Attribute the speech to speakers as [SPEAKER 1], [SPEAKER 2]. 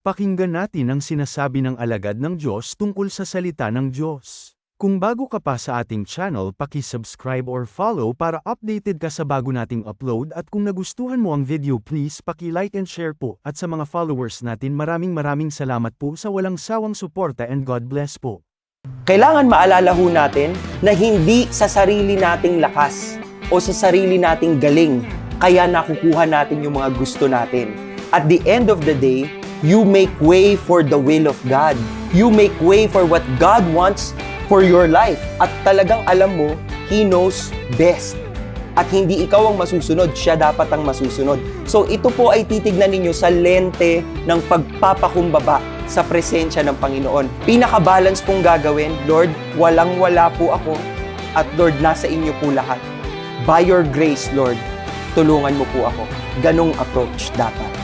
[SPEAKER 1] Pakinggan natin ang sinasabi ng alagad ng Diyos tungkol sa salita ng Diyos. Kung bago ka pa sa ating channel, paki-subscribe or follow para updated ka sa bago nating upload, at kung nagustuhan mo ang video, please paki-like and share po, at sa mga followers natin, maraming salamat po sa walang sawang suporta, and God bless po.
[SPEAKER 2] Kailangan maalala ho natin na hindi sa sarili nating lakas o sa sarili nating galing kaya nakukuha natin yung mga gusto natin. At the end of the day, you make way for the will of God. You make way for what God wants for your life. At talagang alam mo, He knows best. At hindi ikaw ang masusunod, siya dapat ang masusunod. So ito po ay titignan ninyo sa lente ng pagpapakumbaba sa presensya ng Panginoon. Pinaka-balance pong gagawin, Lord, walang-wala po ako. At Lord, nasa inyo po lahat. By your grace, Lord, tulungan mo po ako. Ganong approach dapat.